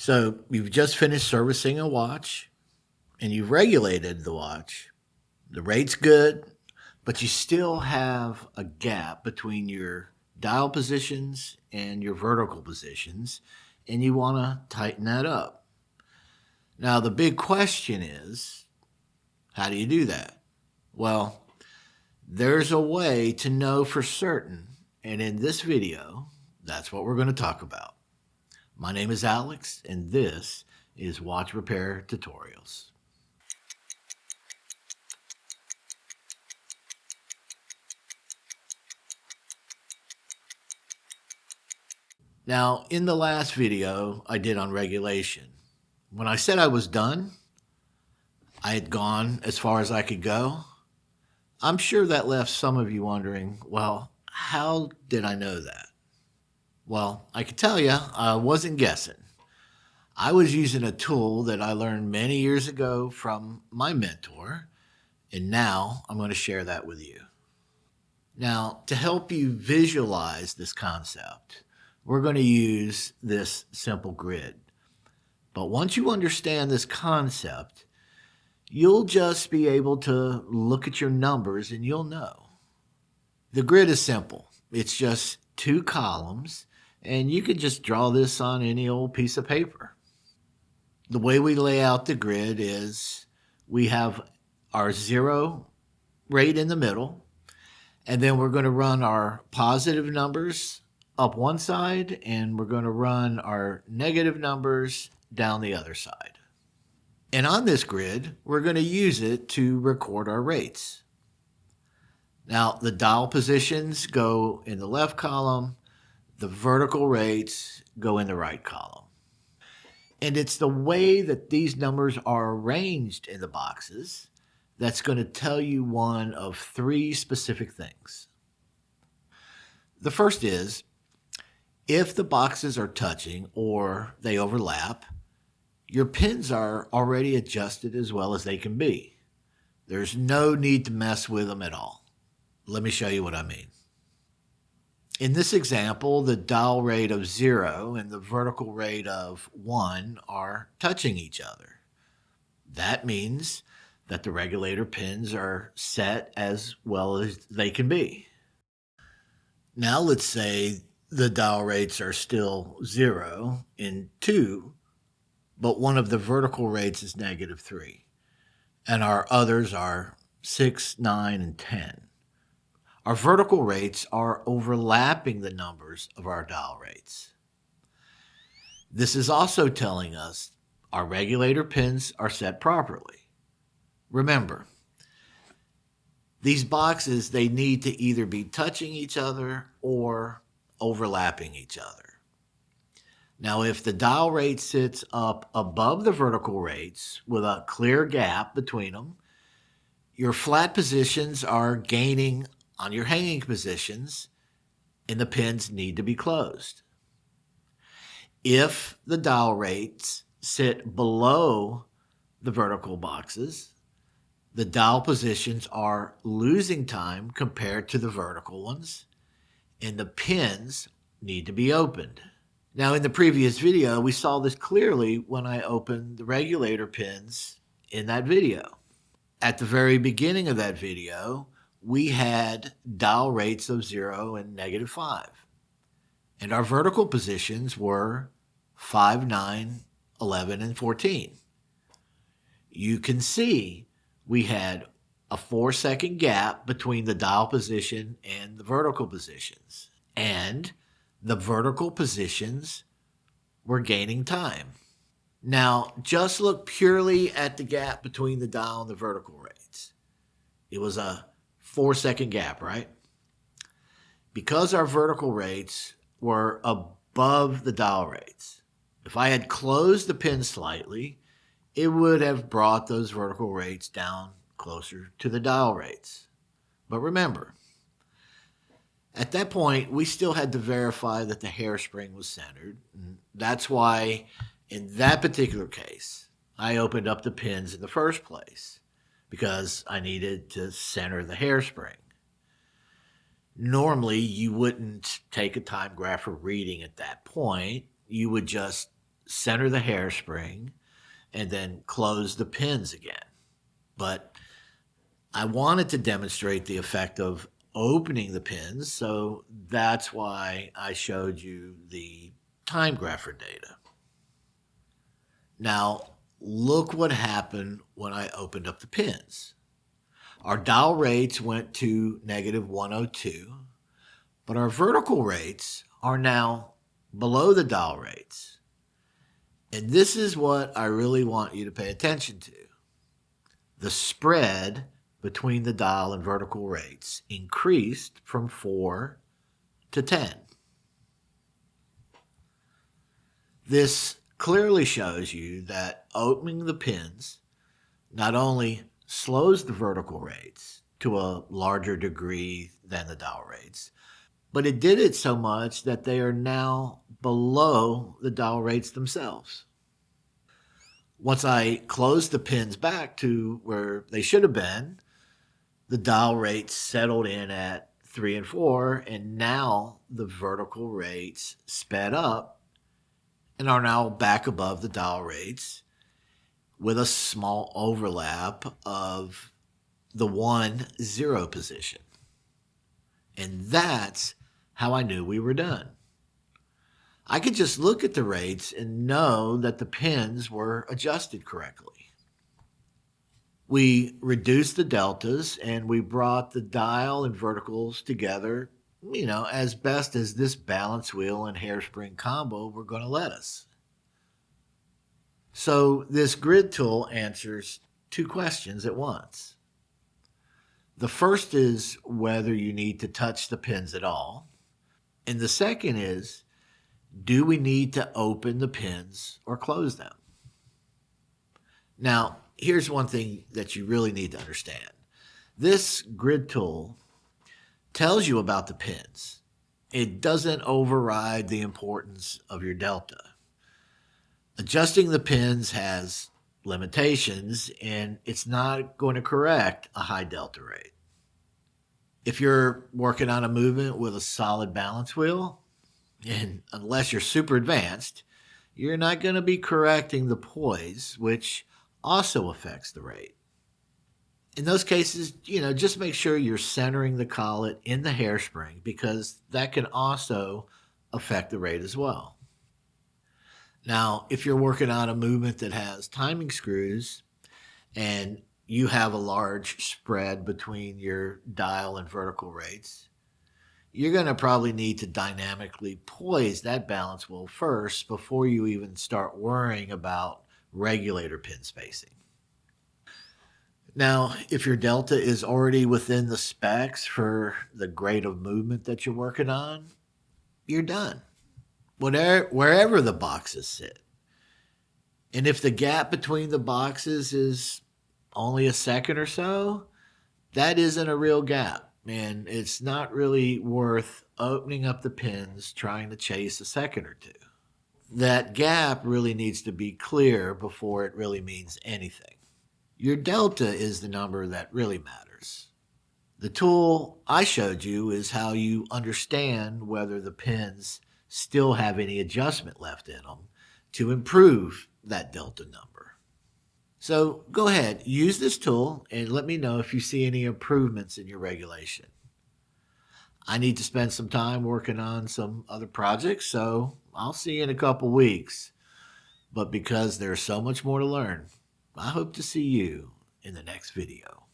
So you've just finished servicing a watch and you've regulated the watch. The rate's good, but you still have a gap between your dial positions and your vertical positions, and you want to tighten that up. Now, the big question is, how do you do that? Well, there's a way to know for certain, and in this video, that's what we're going to talk about. My name is Alex, and this is Watch Repair Tutorials. Now, in the last video I did on regulation, when I said I was done, I had gone as far as I could go. I'm sure that left some of you wondering, well, how did I know that? Well, I can tell you, I wasn't guessing. I was using a tool that I learned many years ago from my mentor, and now I'm going to share that with you. Now, to help you visualize this concept, we're going to use this simple grid. But once you understand this concept, you'll just be able to look at your numbers and you'll know. The grid is simple. It's just two columns, and you could just draw this on any old piece of paper. The way we lay out the grid is we have our zero rate in the middle, and then we're going to run our positive numbers up one side, and we're going to run our negative numbers down the other side. And on this grid, we're going to use it to record our rates. Now, the dial positions go in the left column, the vertical rates go in the right column. And it's the way that these numbers are arranged in the boxes that's going to tell you one of three specific things. The first is, if the boxes are touching or they overlap, your pins are already adjusted as well as they can be. There's no need to mess with them at all. Let me show you what I mean. In this example, the dial rate of 0 and the vertical rate of 1 are touching each other. That means that the regulator pins are set as well as they can be. Now let's say the dial rates are still 0 and 2, but one of the vertical rates is -3, and our others are 6, 9, and 10. Our vertical rates are overlapping the numbers of our dial rates. This is also telling us our regulator pins are set properly. Remember, these boxes, they need to either be touching each other or overlapping each other. Now, if the dial rate sits up above the vertical rates with a clear gap between them, your flat positions are gaining on your hanging positions, and the pins need to be closed. If the dial rates sit below the vertical boxes, the dial positions are losing time compared to the vertical ones, and the pins need to be opened. Now, in the previous video, we saw this clearly when I opened the regulator pins in that video. At the very beginning of that video, we had dial rates of 0 and -5. And our vertical positions were 5, 9, 11, and 14. You can see we had a 4-second gap between the dial position and the vertical positions. And the vertical positions were gaining time. Now, just look purely at the gap between the dial and the vertical rates. It was a 4-second gap, right? Because our vertical rates were above the dial rates, if I had closed the pin slightly, it would have brought those vertical rates down closer to the dial rates. But remember, at that point, we still had to verify that the hairspring was centered. And that's why, in that particular case, I opened up the pins in the first place, because I needed to center the hairspring. Normally, you wouldn't take a time graph or reading at that point. You would just center the hairspring, and then close the pins again. But I wanted to demonstrate the effect of opening the pins, so that's why I showed you the time grapher data. Now, look what happened when I opened up the pins. Our dial rates went to negative 102, but our vertical rates are now below the dial rates. And this is what I really want you to pay attention to. The spread between the dial and vertical rates increased from 4 to 10. This clearly shows you that opening the pins not only slows the vertical rates to a larger degree than the dial rates, but it did it so much that they are now below the dial rates themselves. Once I closed the pins back to where they should have been, the dial rates settled in at 3 and 4, and now the vertical rates sped up and are now back above the dial rates with a small overlap of the 1-0 position. And that's how I knew we were done. I could just look at the rates and know that the pins were adjusted correctly. We reduced the deltas and we brought the dial and verticals together, as best as this balance wheel and hairspring combo were going to let us. So this grid tool answers two questions at once. The first is whether you need to touch the pins at all. And the second is, do we need to open the pins or close them? Now, here's one thing that you really need to understand. This grid tool tells you about the pins. It doesn't override the importance of your delta. Adjusting the pins has limitations, and it's not going to correct a high delta rate. If you're working on a movement with a solid balance wheel, and unless you're super advanced, you're not going to be correcting the poise, which also affects the rate. In those cases, just make sure you're centering the collet in the hairspring, because that can also affect the rate as well. Now, if you're working on a movement that has timing screws and you have a large spread between your dial and vertical rates, you're going to probably need to dynamically poise that balance wheel first before you even start worrying about regulator pin spacing. Now, if your delta is already within the specs for the grade of movement that you're working on, you're done. Wherever the boxes sit. And if the gap between the boxes is only a second or so, that isn't a real gap. And it's not really worth opening up the pins trying to chase a second or two. That gap really needs to be clear before it really means anything. Your delta is the number that really matters. The tool I showed you is how you understand whether the pins still have any adjustment left in them to improve that delta number. So go ahead, use this tool and let me know if you see any improvements in your regulation. I need to spend some time working on some other projects, so I'll see you in a couple weeks. But because there's so much more to learn, I hope to see you in the next video.